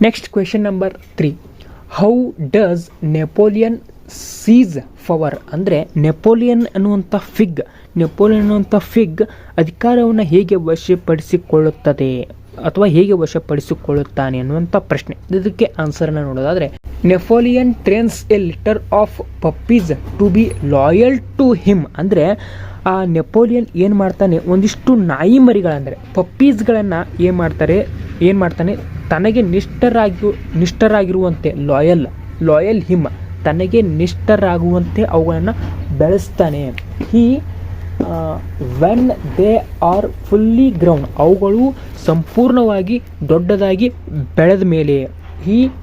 Next question number 3. How does Napoleon seize power? ಅಂದರೆ Napoleon ಅನ್ನುವಂಥ ಫಿಗ್ ಅಧಿಕಾರವನ್ನು ಹೇಗೆ ವಶಪಡಿಸಿಕೊಳ್ಳುತ್ತದೆ ಅಥವಾ ಹೇಗೆ ವಶಪಡಿಸಿಕೊಳ್ಳುತ್ತಾನೆ ಅನ್ನುವಂಥ ಪ್ರಶ್ನೆ. ಇದಕ್ಕೆ ಆನ್ಸರ್ನ ನೋಡೋದಾದರೆ, Napoleon trains a litter of puppies to be loyal to him. ಅಂದರೆ ಆ ನೆಪೋಲಿಯನ್ ಏನು ಮಾಡ್ತಾನೆ, ಒಂದಿಷ್ಟು ನಾಯಿ ಮರಿಗಳಂದರೆ ಪಪ್ಪೀಸ್ಗಳನ್ನು ಏನು ಮಾಡ್ತಾನೆ ತನಗೆ ನಿಷ್ಠರಾಗಿರುವಂತೆ ಲಾಯಲ್ ಹಿಮ್, ತನಗೆ ನಿಷ್ಠರಾಗುವಂತೆ ಅವುಗಳನ್ನು ಬೆಳೆಸ್ತಾನೆ. When they are fully grown, ಅವುಗಳು ಸಂಪೂರ್ಣವಾಗಿ ದೊಡ್ಡದಾಗಿ ಬೆಳೆದ ಮೇಲೆ,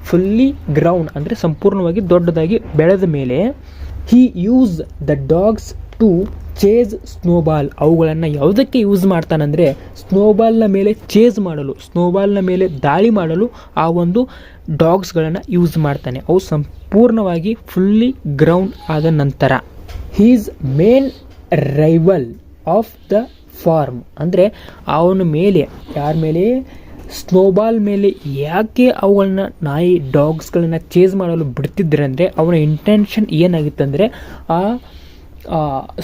ಫುಲ್ಲಿ ಗ್ರೌಂಡ್ ಅಂದರೆ ಸಂಪೂರ್ಣವಾಗಿ ದೊಡ್ಡದಾಗಿ ಬೆಳೆದ ಮೇಲೆ, use the dogs to chase Snowball, ಅವುಗಳನ್ನು ಯಾವುದಕ್ಕೆ ಯೂಸ್ ಮಾಡ್ತಾನಂದರೆ ಸ್ನೋಬಾಲ್ನ ಮೇಲೆ ಸ್ನೋಬಾಲ್ನ ಮೇಲೆ ದಾಳಿ ಮಾಡಲು ಆ ಒಂದು ಡಾಗ್ಸ್ಗಳನ್ನು ಯೂಸ್ ಮಾಡ್ತಾನೆ. ಅವು ಸಂಪೂರ್ಣವಾಗಿ ಫುಲ್ಲಿ ಗ್ರೌಂಡ್ ಆದ ನಂತರ. He's main rival of the farm, ಅಂದರೆ ಅವನ ಮೇಲೆ, ಯಾರ ಮೇಲೆ, ಸ್ನೋಬಾಲ್ ಮೇಲೆ ಯಾಕೆ ಅವುಗಳನ್ನ ಡಾಗ್ಸ್ಗಳನ್ನ ಚೇಸ್ ಮಾಡಲು ಬಿಡ್ತಿದ್ರೆ ಅಂದರೆ ಅವನ ಇಂಟೆನ್ಷನ್ ಏನಾಗಿತ್ತಂದರೆ ಆ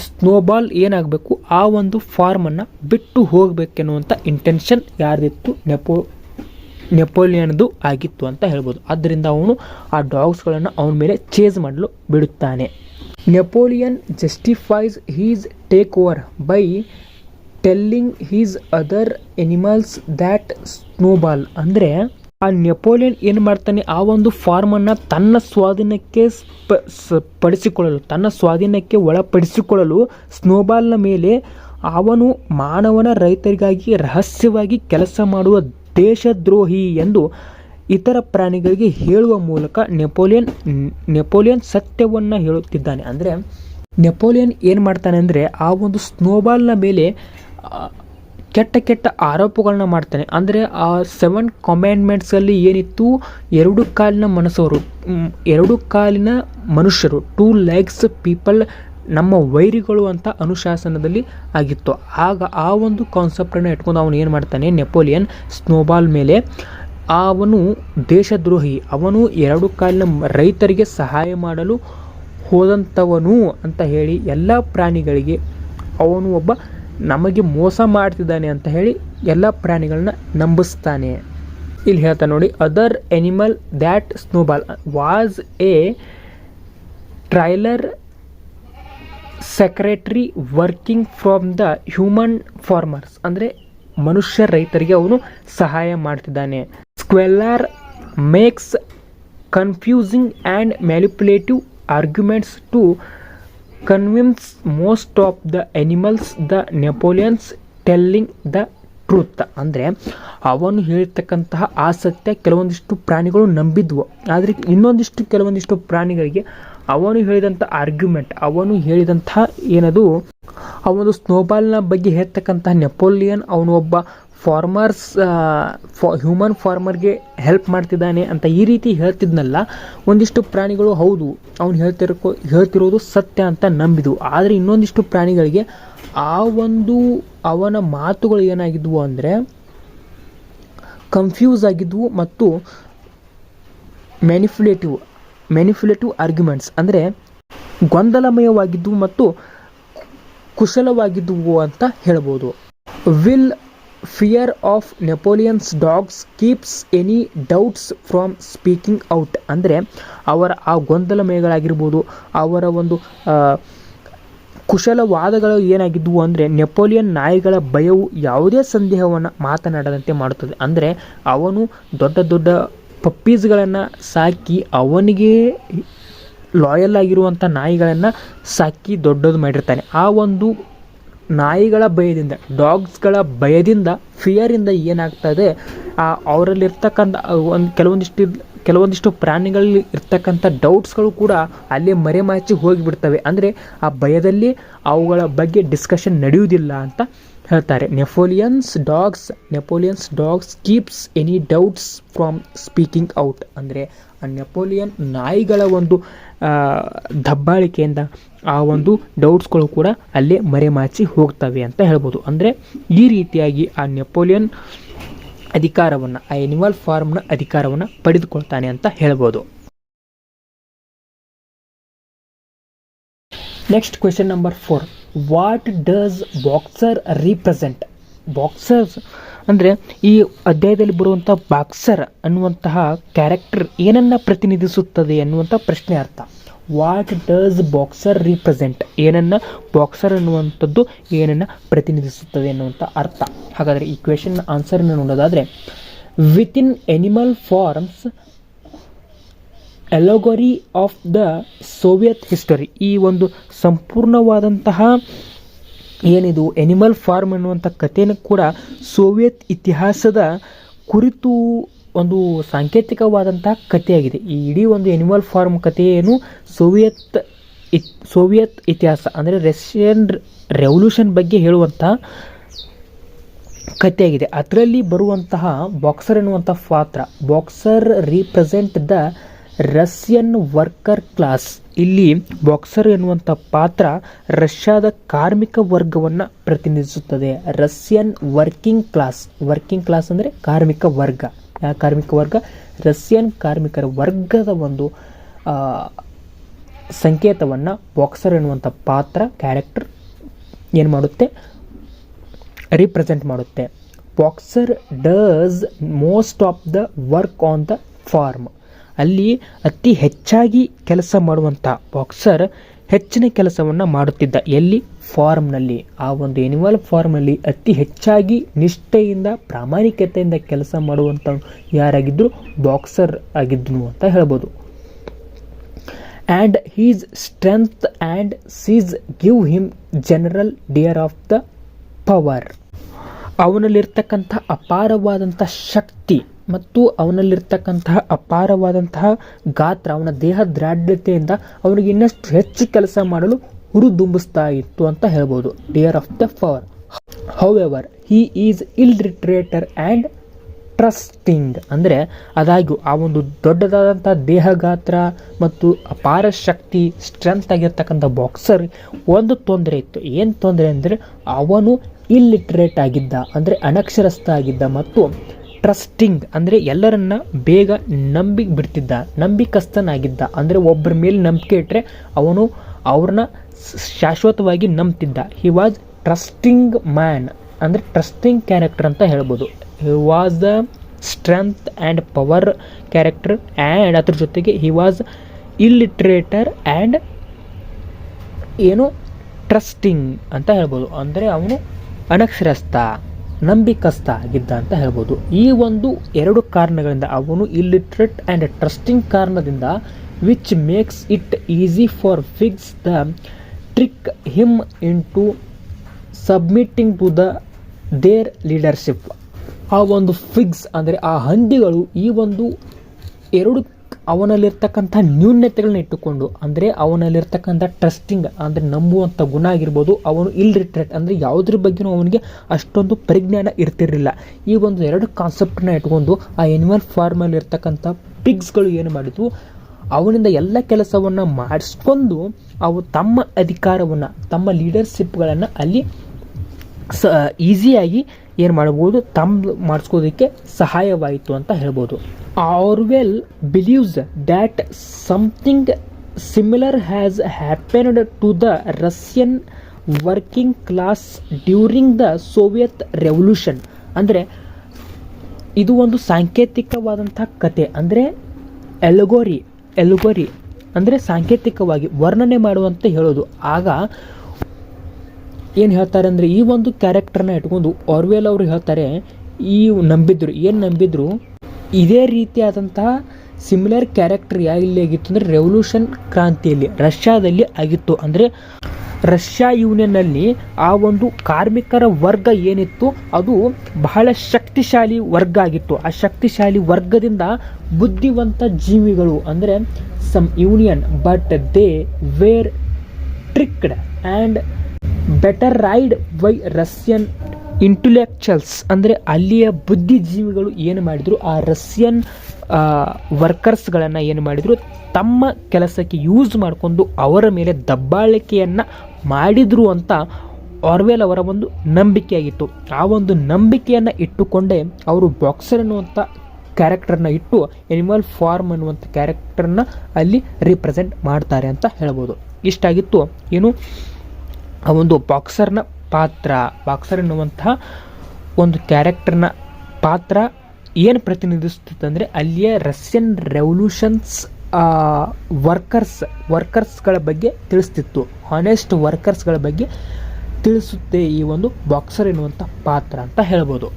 ಸ್ನೋಬಾಲ್ ಏನಾಗಬೇಕು, ಆ ಒಂದು ಫಾರ್ಮನ್ನು ಬಿಟ್ಟು ಹೋಗಬೇಕೆನ್ನುವಂಥ ಇಂಟೆನ್ಷನ್ ಯಾರ್ದಿತ್ತು, ನೆಪೋಲಿಯನ್ದು ಆಗಿತ್ತು ಅಂತ ಹೇಳ್ಬೋದು. ಆದ್ದರಿಂದ ಅವನು ಆ ಡಾಗ್ಸ್ಗಳನ್ನು ಅವನ ಮೇಲೆ ಚೇಸ್ ಮಾಡಲು ಬಿಡುತ್ತಾನೆ. Napoleon justifies his take over by telling his other animals that Snowball. ಅಂದರೆ ಆ ನೆಪೋಲಿಯನ್ ಏನು ಮಾಡ್ತಾನೆ, ಆ ಒಂದು ಫಾರ್ಮನ್ನು ತನ್ನ ಸ್ವಾಧೀನಕ್ಕೆ ಒಳಪಡಿಸಿಕೊಳ್ಳಲು ಸ್ನೋಬಾಲ್ನ ಮೇಲೆ ಅವನು ಮಾನವನ ರೈತರಿಗಾಗಿ ರಹಸ್ಯವಾಗಿ ಕೆಲಸ ಮಾಡುವ ದೇಶದ್ರೋಹಿ ಎಂದು ಇತರ ಪ್ರಾಣಿಗಳಿಗೆ ಹೇಳುವ ಮೂಲಕ ನೆಪೋಲಿಯನ್ ಸತ್ಯವನ್ನು ಹೇಳುತ್ತಿದ್ದಾನೆ. ಅಂದರೆ ನೆಪೋಲಿಯನ್ ಏನು ಮಾಡ್ತಾನೆ ಅಂದರೆ ಆ ಒಂದು ಸ್ನೋಬಾಲ್ನ ಮೇಲೆ ಕೆಟ್ಟ ಆರೋಪಗಳನ್ನ ಮಾಡ್ತಾನೆ. ಅಂದರೆ ಆ 7 ಕಮ್ಯಾಂಡ್ಮೆಂಟ್ಸಲ್ಲಿ ಏನಿತ್ತು, ಎರಡು ಕಾಲಿನ ಮನುಷ್ಯರು, 2 ಲೆಗ್ಸ್ ಪೀಪಲ್ ನಮ್ಮ ವೈರಿಗಳು ಅಂತ ಅನುಶಾಸನದಲ್ಲಿ ಆಗಿತ್ತು. ಆಗ ಆ ಒಂದು ಕಾನ್ಸೆಪ್ಟನ್ನು ಇಟ್ಕೊಂಡು ಅವನು ಏನು ಮಾಡ್ತಾನೆ, ನೆಪೋಲಿಯನ್ ಸ್ನೋಬಾಲ್ ಮೇಲೆ ಅವನು ದೇಶದ್ರೋಹಿ, ಅವನು 2 ಕಾಲಿನ ರೈತರಿಗೆ ಸಹಾಯ ಮಾಡಲು ಹೋದಂಥವನು ಅಂತ ಹೇಳಿ ಎಲ್ಲ ಪ್ರಾಣಿಗಳಿಗೆ ಅವನು ಒಬ್ಬ ನಮಗೆ ಮೋಸ ಮಾಡ್ತಿದ್ದಾನೆ ಅಂತ ಹೇಳಿ ಎಲ್ಲ ಪ್ರಾಣಿಗಳನ್ನ ನಂಬಿಸ್ತಾನೆ. ಇಲ್ಲಿ ಹೇಳ್ತಾನೆ ನೋಡಿ, other animal that Snowball was a traitor secretly working from the human farmers. ಅಂದರೆ ಮನುಷ್ಯ ರೈತರಿಗೆ ಅವನು ಸಹಾಯ ಮಾಡ್ತಿದ್ದಾನೆ. Squealer makes confusing and manipulative arguments to convince most of the animals the Napoleon's telling the truth. ಅಂದರೆ ಅವನು ಹೇಳಿರ್ತಕ್ಕಂತಹ ಆ ಸತ್ಯ ಕೆಲವೊಂದಿಷ್ಟು ಪ್ರಾಣಿಗಳು ನಂಬಿದ್ವು, ಆದರೆ ಕೆಲವೊಂದಿಷ್ಟು ಪ್ರಾಣಿಗಳಿಗೆ ಅವನು ಹೇಳಿದಂಥ ಆರ್ಗ್ಯುಮೆಂಟ್, ಅವನು ಹೇಳಿದಂತಹ ಏನದು, ಅವನು ಸ್ನೋಬಾಲ್ನ ಬಗ್ಗೆ ಹೇಳ್ತಕ್ಕಂತಹ ನೆಪೋಲಿಯನ್ ಅವನು ಒಬ್ಬ ಹ್ಯೂಮನ್ ಫಾರ್ಮರ್ಗೆ ಹೆಲ್ಪ್ ಮಾಡ್ತಿದ್ದಾನೆ ಅಂತ ಈ ರೀತಿ ಹೇಳ್ತಿದ್ನಲ್ಲ, ಒಂದಿಷ್ಟು ಪ್ರಾಣಿಗಳು ಹೌದು ಅವನು ಹೇಳ್ತಿರೋದು ಸತ್ಯ ಅಂತ ನಂಬಿದ್ವು. ಆದರೆ ಇನ್ನೊಂದಿಷ್ಟು ಪ್ರಾಣಿಗಳಿಗೆ ಅವನ ಮಾತುಗಳು ಏನಾಗಿದ್ವು ಅಂದರೆ ಕನ್ಫ್ಯೂಸ್ ಆಗಿದ್ವು ಮತ್ತು ಮ್ಯಾನಿಪುಲೇಟಿವ್ ಆರ್ಗ್ಯುಮೆಂಟ್ಸ್, ಅಂದರೆ ಗೊಂದಲಮಯವಾಗಿದ್ವು ಮತ್ತು ಕುಶಲವಾಗಿದ್ವು ಅಂತ ಹೇಳ್ಬೋದು. Will fear of Napoleon's dogs keeps any doubts from speaking out. ಅಂದರೆ ಅವರ ಆ ಗೊಂದಲಮಯಗಳಾಗಿರ್ಬೋದು, ಅವರ ಒಂದು ಕುಶಲವಾದಗಳು ಏನಾಗಿದ್ವು ಅಂದರೆ ನೆಪೋಲಿಯನ್ ನಾಯಿಗಳ ಭಯವು ಯಾವುದೇ ಸಂದೇಹವನ್ನು ಮಾತನಾಡದಂತೆ ಮಾಡುತ್ತದೆ. ಅಂದರೆ ಅವನು ದೊಡ್ಡ ಪಪ್ಪೀಸ್ಗಳನ್ನು ಸಾಕಿ ಅವನಿಗೆ ಲಾಯಲ್ ಆಗಿರುವಂಥ ನಾಯಿಗಳನ್ನು ಸಾಕಿ ದೊಡ್ಡದು ಮಾಡಿರ್ತಾನೆ. ಆ ಒಂದು ನಾಯಿಗಳ ಭಯದಿಂದ, ಡಾಗ್ಸ್ಗಳ ಭಯದಿಂದ, ಫಿಯರಿಂದ ಏನಾಗ್ತದೆ, ಅವರಲ್ಲಿರ್ತಕ್ಕಂಥ ಕೆಲವೊಂದಿಷ್ಟು ಪ್ರಾಣಿಗಳಲ್ಲಿ ಇರ್ತಕ್ಕಂಥ ಡೌಟ್ಸ್ಗಳು ಕೂಡ ಅಲ್ಲೇ ಮರೆಮಾಚಿ ಹೋಗಿಬಿಡ್ತವೆ. ಅಂದರೆ ಆ ಭಯದಲ್ಲಿ ಅವುಗಳ ಬಗ್ಗೆ ಡಿಸ್ಕಷನ್ ನಡೆಯುವುದಿಲ್ಲ ಅಂತ ಹೇಳ್ತಾರೆ. Napoleon's dogs keeps any doubts from speaking out. ಅಂದರೆ ಆ ನೆಪೋಲಿಯನ್ ನಾಯಿಗಳ ಒಂದು ದಬ್ಬಾಳಿಕೆಯಿಂದ ಆ ಒಂದು ಡೌಟ್ಸ್ಗಳು ಕೂಡ ಅಲ್ಲೇ ಮರೆಮಾಚಿ ಹೋಗ್ತವೆ ಅಂತ ಹೇಳ್ಬೋದು. ಅಂದರೆ ಈ ರೀತಿಯಾಗಿ ಆ ನೆಪೋಲಿಯನ್ ಅಧಿಕಾರವನ್ನು, ಆ ಎನಿಮಲ್ ಫಾರ್ಮ್ನ ಅಧಿಕಾರವನ್ನು ಪಡೆದುಕೊಳ್ತಾನೆ ಅಂತ ಹೇಳ್ಬೋದು. Next question number 4. What does boxer represent? Boxers ಅಂದರೆ ಈ ಅಧ್ಯಾಯದಲ್ಲಿ ಬರುವಂಥ ಬಾಕ್ಸರ್ ಅನ್ನುವಂತಹ ಕ್ಯಾರೆಕ್ಟರ್ ಏನನ್ನು ಪ್ರತಿನಿಧಿಸುತ್ತದೆ ಅನ್ನುವಂಥ ಪ್ರಶ್ನೆ ಅರ್ಥ. What does boxer represent? ಏನನ್ನು ಬಾಕ್ಸರ್ ಅನ್ನುವಂಥದ್ದು ಏನನ್ನು ಪ್ರತಿನಿಧಿಸುತ್ತದೆ ಅನ್ನುವಂಥ ಅರ್ಥ. ಹಾಗಾದರೆ ಈ ಕ್ವೆಶನ್ ಆನ್ಸರನ್ನು ನೋಡೋದಾದರೆ, within animal farms allegory of the Soviet history. ಈ ಒಂದು ಸಂಪೂರ್ಣವಾದಂತಹ ಏನಿದು ಎನಿಮಲ್ ಫಾರ್ಮ್ ಅನ್ನುವಂಥ ಕಥೆಯನ್ನು ಕೂಡ ಸೋವಿಯತ್ ಇತಿಹಾಸದ ಕುರಿತು ಒಂದು ಸಾಂಕೇತಿಕವಾದಂತಹ ಕಥೆಯಾಗಿದೆ. ಈ ಇಡೀ ಒಂದು ಎನಿಮಲ್ ಫಾರ್ಮ್ ಕಥೆಯನ್ನು ಸೋವಿಯತ್ ಇತಿಹಾಸ ಅಂದರೆ ರಷ್ಯನ್ ರೆವಲ್ಯೂಷನ್ ಬಗ್ಗೆ ಹೇಳುವಂತಹ ಕಥೆಯಾಗಿದೆ. ಅದರಲ್ಲಿ ಬರುವಂತಹ ಬಾಕ್ಸರ್ ಎನ್ನುವಂಥ ಪಾತ್ರ, boxer represent the Russian worker class. ಇಲ್ಲಿ ಬಾಕ್ಸರ್ ಎನ್ನುವಂಥ ಪಾತ್ರ ರಷ್ಯಾದ ಕಾರ್ಮಿಕ ವರ್ಗವನ್ನು ಪ್ರತಿನಿಧಿಸುತ್ತದೆ. ರಷ್ಯನ್ ವರ್ಕಿಂಗ್ ಕ್ಲಾಸ್ ಅಂದರೆ ಕಾರ್ಮಿಕ ವರ್ಗ. ಯಾವ ಕಾರ್ಮಿಕ ವರ್ಗ? ರಷ್ಯನ್ ಕಾರ್ಮಿಕರ ವರ್ಗದ ಒಂದು ಸಂಕೇತವನ್ನು ಬಾಕ್ಸರ್ ಎನ್ನುವಂಥ ಪಾತ್ರ, ಕ್ಯಾರೆಕ್ಟರ್ ಏನು ಮಾಡುತ್ತೆ? ರಿಪ್ರೆಸೆಂಟ್ ಮಾಡುತ್ತೆ. Boxer does most of the work on the farm. ಅಲ್ಲಿ ಅತಿ ಹೆಚ್ಚಾಗಿ ಕೆಲಸ ಮಾಡುವಂಥ ಬಾಕ್ಸರ್ ಹೆಚ್ಚಿನ ಕೆಲಸವನ್ನು ಮಾಡುತ್ತಿದ್ದ. ಎಲ್ಲಿ? ಫಾರ್ಮ್ನಲ್ಲಿ. ಆ ಒಂದು ಎನಿಮಲ್ ಫಾರ್ಮ್ನಲ್ಲಿ ಅತಿ ಹೆಚ್ಚಾಗಿ ನಿಷ್ಠೆಯಿಂದ ಪ್ರಾಮಾಣಿಕತೆಯಿಂದ ಕೆಲಸ ಮಾಡುವಂಥ ಯಾರಾಗಿದ್ದರು? ಬಾಕ್ಸರ್ ಆಗಿದ್ದನು ಅಂತ ಹೇಳ್ಬೋದು. And his strength and size give him general dear of the power. ಅವನಲ್ಲಿರ್ತಕ್ಕಂಥ ಅಪಾರವಾದಂಥ ಶಕ್ತಿ ಮತ್ತು ಅವನಲ್ಲಿರ್ತಕ್ಕಂತಹ ಅಪಾರವಾದಂತಹ ಗಾತ್ರ, ಅವನ ದೇಹ ದ್ರಾಢ್ಯತೆಯಿಂದ ಅವನಿಗೆ ಇನ್ನಷ್ಟು ಹೆಚ್ಚು ಕೆಲಸ ಮಾಡಲು ಹುರಿದುಂಬಿಸ್ತಾ ಇತ್ತು ಅಂತ ಹೇಳ್ಬೋದು. Dear of the power. However he is illiterate and trusting. ಅಂದರೆ ಆದಾಗ್ಯೂ ಆ ಒಂದು ದೊಡ್ಡದಾದಂಥ ದೇಹ ಗಾತ್ರ ಮತ್ತು ಅಪಾರ ಶಕ್ತಿ, ಸ್ಟ್ರೆಂತ್ ಆಗಿರ್ತಕ್ಕಂಥ ಬಾಕ್ಸರ್ ಒಂದು ತೊಂದರೆ ಇತ್ತು. ಏನು ತೊಂದರೆ ಅಂದರೆ ಅವನು ಇಲ್ಲಿಟ್ರೇಟ್ ಆಗಿದ್ದ, ಅಂದರೆ ಅನಕ್ಷರಸ್ಥ ಆಗಿದ್ದ, ಮತ್ತು ಟ್ರಸ್ಟಿಂಗ್ ಅಂದರೆ ಎಲ್ಲರನ್ನ ಬೇಗ ನಂಬಿಕಸ್ಥನಾಗಿದ್ದ. ಅಂದರೆ ಒಬ್ಬರ ಮೇಲೆ ನಂಬಿಕೆ ಇಟ್ಟರೆ ಅವನು ಅವ್ರನ್ನ ಶಾಶ್ವತವಾಗಿ ನಂಬ್ತಿದ್ದ. ಹಿ ವಾಸ್ ಟ್ರಸ್ಟಿಂಗ್ ಮ್ಯಾನ್, ಅಂದರೆ ಟ್ರಸ್ಟಿಂಗ್ ಕ್ಯಾರೆಕ್ಟರ್ ಅಂತ ಹೇಳ್ಬೋದು. He was the strength and power character, and ಅದ್ರ ಜೊತೆಗೆ ಹಿ ವಾಸ್ ಇಲ್ಲಿಟ್ರೇಟರ್ ಆ್ಯಂಡ್ ಏನು ಟ್ರಸ್ಟಿಂಗ್ ಅಂತ ಹೇಳ್ಬೋದು. ಅಂದರೆ ಅವನು ಅನಕ್ಷರಸ್ಥ, ನಂಬಿಕಸ್ಥ ಆಗಿದ್ದ ಅಂತ ಹೇಳ್ಬೋದು. ಈ ಒಂದು ಎರಡು ಕಾರಣಗಳಿಂದ, ಅವನು ಇಲ್ಲಿಟ್ರೇಟ್ ಆ್ಯಂಡ್ ಟ್ರಸ್ಟಿಂಗ್ ಕಾರಣದಿಂದ, which makes it easy for pigs the trick him in to submitting to their leadership. ಆ ಒಂದು ಫಿಗ್ಸ್ ಅಂದರೆ ಆ ಹಂದಿಗಳು ಈ ಒಂದು ಎರಡು ಅವನಲ್ಲಿರ್ತಕ್ಕಂಥ ನ್ಯೂನ್ಯತೆಗಳನ್ನ ಇಟ್ಟುಕೊಂಡು, ಅಂದರೆ ಅವನಲ್ಲಿರ್ತಕ್ಕಂಥ ಟ್ರಸ್ಟಿಂಗ್ ಅಂದರೆ ನಂಬುವಂಥ ಗುಣ ಆಗಿರ್ಬೋದು, ಅವನು ಇಲ್ಲಿಟ್ರೇಟ್ ಅಂದರೆ ಯಾವುದ್ರ ಬಗ್ಗೆನೂ ಅವನಿಗೆ ಅಷ್ಟೊಂದು ಪರಿಜ್ಞಾನ ಇರ್ತಿರಲಿಲ್ಲ. ಈ ಒಂದು ಎರಡು ಕಾನ್ಸೆಪ್ಟನ್ನ ಇಟ್ಕೊಂಡು ಆ ಎನಿಮಲ್ ಫಾರ್ಮಲ್ಲಿ ಇರ್ತಕ್ಕಂಥ ಪಿಗ್ಸ್ಗಳು ಏನು ಮಾಡಿದ್ವು, ಅವನಿಂದ ಎಲ್ಲ ಕೆಲಸವನ್ನು ಮಾಡಿಸ್ಕೊಂಡು ಅವು ತಮ್ಮ ಅಧಿಕಾರವನ್ನು, ತಮ್ಮ ಲೀಡರ್ಶಿಪ್ಗಳನ್ನು ಅಲ್ಲಿ ಈಸಿಯಾಗಿ ಏನು ಮಾಡ್ಬೋದು, ಮಾಡಿಸ್ಕೋದಕ್ಕೆ ಸಹಾಯವಾಯಿತು ಅಂತ ಹೇಳ್ಬೋದು. Orwell believes that something similar has happened to the Russian working class during the Soviet revolution. ಅಂದರೆ ಇದು ಒಂದು ಸಾಂಕೇತಿಕವಾದಂಥ ಕತೆ, ಅಂದರೆ ಎಲಗೋರಿ ಅಂದರೆ ಸಾಂಕೇತಿಕವಾಗಿ ವರ್ಣನೆ ಮಾಡುವಂತೆ ಹೇಳೋದು. ಆಗ ಏನು ಹೇಳ್ತಾರೆ ಅಂದರೆ, ಈ ಒಂದು ಕ್ಯಾರೆಕ್ಟರ್ನ ಇಟ್ಕೊಂಡು ಆರ್ವೆಲ್ ಅವರು ಹೇಳ್ತಾರೆ, ನಂಬಿದ್ರು ಇದೇ ರೀತಿಯಾದಂತಹ ಸಿಮಿಲರ್ ಕ್ಯಾರೆಕ್ಟರ್ ಎಲ್ಲಿ ಆಗಿತ್ತು ಅಂದರೆ ರೆವಲ್ಯೂಷನ್ ಕ್ರಾಂತಿಯಲ್ಲಿ ರಷ್ಯಾದಲ್ಲಿ ಆಗಿತ್ತು. ಅಂದರೆ ರಷ್ಯಾ ಯೂನಿಯನ್ನಲ್ಲಿ ಆ ಒಂದು ಕಾರ್ಮಿಕರ ವರ್ಗ ಏನಿತ್ತು ಅದು ಬಹಳ ಶಕ್ತಿಶಾಲಿ ವರ್ಗ ಆಗಿತ್ತು. ಆ ಶಕ್ತಿಶಾಲಿ ವರ್ಗದಿಂದ ಬುದ್ಧಿವಂತ ಜೀವಿಗಳು ಅಂದರೆ some union, but they were tricked and betrayed by Russian intellectuals. ಅಂದರೆ ಅಲ್ಲಿಯ ಬುದ್ಧಿಜೀವಿಗಳು ಏನು ಮಾಡಿದರು, ಆ ರಷ್ಯನ್ ವರ್ಕರ್ಸ್ಗಳನ್ನು ಏನು ಮಾಡಿದರು, ತಮ್ಮ ಕೆಲಸಕ್ಕೆ ಯೂಸ್ ಮಾಡಿಕೊಂಡು ಅವರ ಮೇಲೆ ದಬ್ಬಾಳಿಕೆಯನ್ನು ಮಾಡಿದರು ಅಂತ ಆರ್ವೆಲ್ ಅವರ ಒಂದು ನಂಬಿಕೆಯಾಗಿತ್ತು. ಆ ಒಂದು ನಂಬಿಕೆಯನ್ನು ಇಟ್ಟುಕೊಂಡೇ ಅವರು ಬಾಕ್ಸರ್ ಅನ್ನುವಂಥ ಕ್ಯಾರೆಕ್ಟರ್ನ ಇಟ್ಟು ಎನಿಮಲ್ ಫಾರ್ಮ್ ಅನ್ನುವಂಥ ಕ್ಯಾರೆಕ್ಟರ್ನ ಅಲ್ಲಿ ರಿಪ್ರೆಸೆಂಟ್ ಮಾಡ್ತಾರೆ ಅಂತ ಹೇಳ್ಬೋದು. ಇಷ್ಟಾಗಿತ್ತು ಏನು ಆ ಒಂದು ಬಾಕ್ಸರ್ನ ಪಾತ್ರ. ಬಾಕ್ಸರ್ ಎನ್ನುವಂತಹ ಒಂದು ಕ್ಯಾರೆಕ್ಟರ್ನ ಪಾತ್ರ ಏನು ಪ್ರತಿನಿಧಿಸುತ್ತಂದರೆ ಅಲ್ಲಿಯ ರಷ್ಯನ್ ರೆವಲ್ಯೂಷನ್ಸ್ ವರ್ಕರ್ಸ್ಗಳ ಬಗ್ಗೆ ತಿಳಿಸ್ತಿತ್ತು. ಹಾನೆಸ್ಟ್ ವರ್ಕರ್ಸ್ಗಳ ಬಗ್ಗೆ ತಿಳಿಸುತ್ತೆ ಈ ಒಂದು ಬಾಕ್ಸರ್ ಎನ್ನುವಂಥ ಪಾತ್ರ ಅಂತ ಹೇಳ್ಬೋದು.